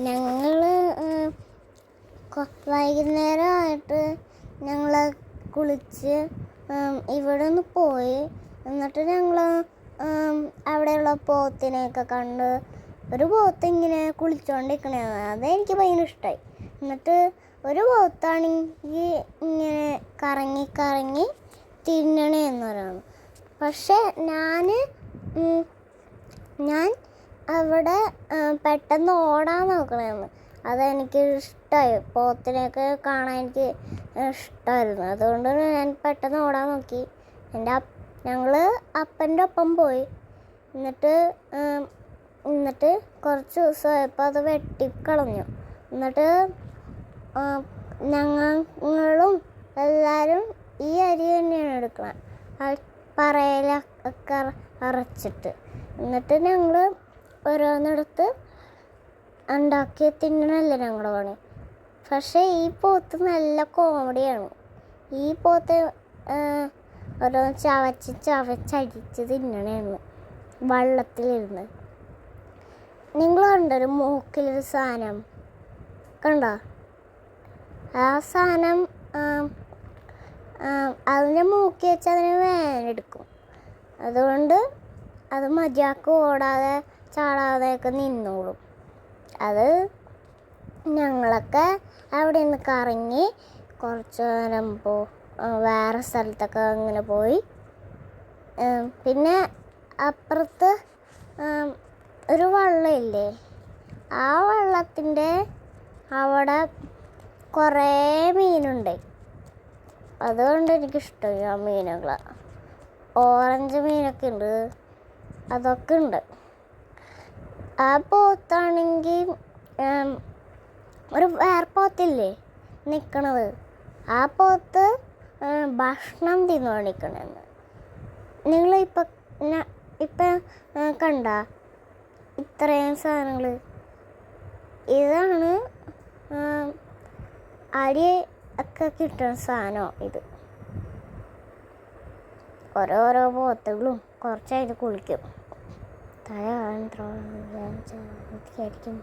ഞങ്ങൾ വൈകുന്നേരമായിട്ട് ഞങ്ങൾ കുളിച്ച് ഇവിടെ നിന്ന് പോയി. എന്നിട്ട് ഞങ്ങൾ അവിടെയുള്ള പോത്തിനെയൊക്കെ കണ്ട്. ഒരു പോത്ത് ഇങ്ങനെ കുളിച്ചുകൊണ്ടിരിക്കണതാണ്, അതെനിക്ക് ഭയങ്കര ഇഷ്ടമായി. എന്നിട്ട് ഒരു പോത്താണെങ്കിൽ ഇങ്ങനെ കറങ്ങി കറങ്ങി തിന്നണേന്നൊരാണ്. പക്ഷെ ഞാൻ അവിടെ പെട്ടെന്ന് ഓടാൻ നോക്കണേന്ന്. അതെനിക്ക് ഇഷ്ടമായി. പോത്തിനെയൊക്കെ കാണാൻ എനിക്ക് ഇഷ്ടമായിരുന്നു. അതുകൊണ്ട് ഞാൻ പെട്ടെന്ന് ഓടാൻ നോക്കി. ഞങ്ങൾ അപ്പൻ്റെ ഒപ്പം പോയി. എന്നിട്ട് കുറച്ച് ദിവസമായപ്പോൾ അത് വെട്ടിക്കളഞ്ഞു. എന്നിട്ട് ഞങ്ങളും എല്ലാവരും ഈ അരി തന്നെയാണ് എടുക്കണം, പറയിലൊക്കെ അരച്ചിട്ട്. എന്നിട്ട് ഞങ്ങൾ ഓരോന്നെടുത്ത് ഉണ്ടാക്കി തിന്നണല്ലേ ഞങ്ങളുടെ പണി. പക്ഷേ ഈ പോത്ത് നല്ല കോമഡിയാണ്. ഈ പോത്ത് ഓരോ ചവച്ചടിച്ച് തിന്നണേന്ന് വള്ളത്തിലിരുന്ന്. നിങ്ങൾ കണ്ടൊരു മൂക്കിലൊരു സാധനം കണ്ടോ? ആ സാധനം അതിൻ്റെ മൂക്കി വെച്ച് അതിന് വേനെടുക്കും. അതുകൊണ്ട് അത് മര്യാദക്ക് ഓടാതെ ചാടാതെയൊക്കെ നിന്നോളും. അത് ഞങ്ങളൊക്കെ അവിടെ നിന്ന് കറങ്ങി കുറച്ച് നേരം വേറെ സ്ഥലത്തൊക്കെ അങ്ങനെ പോയി. പിന്നെ അപ്പുറത്ത് ഒരു വള്ളമില്ലേ, ആ വള്ളത്തിൻ്റെ അവിടെ കുറേ മീനുണ്ട്. അതുകൊണ്ട് എനിക്കിഷ്ടമായി ആ മീനുകൾ. ഓറഞ്ച് മീനൊക്കെ ഉണ്ട്, അതൊക്കെ ഉണ്ട്. ആ പോത്താണെങ്കിൽ ഒരു വേറെ പോത്തില്ലേ നിൽക്കണത്, ആ പോത്ത് ഭക്ഷണം തിന്നുകൊണ്ടിരിക്കണമെന്ന്. ഇപ്പം കണ്ട ഇത്രയും സാധനങ്ങൾ. ഇതാണ് അരി ഒക്കെ കിട്ടുന്ന സാധനം. ഇത് ഓരോരോ പോത്തുകളും കുറച്ചായിട്ട് കുളിക്കും. തല ആയിരിക്കും.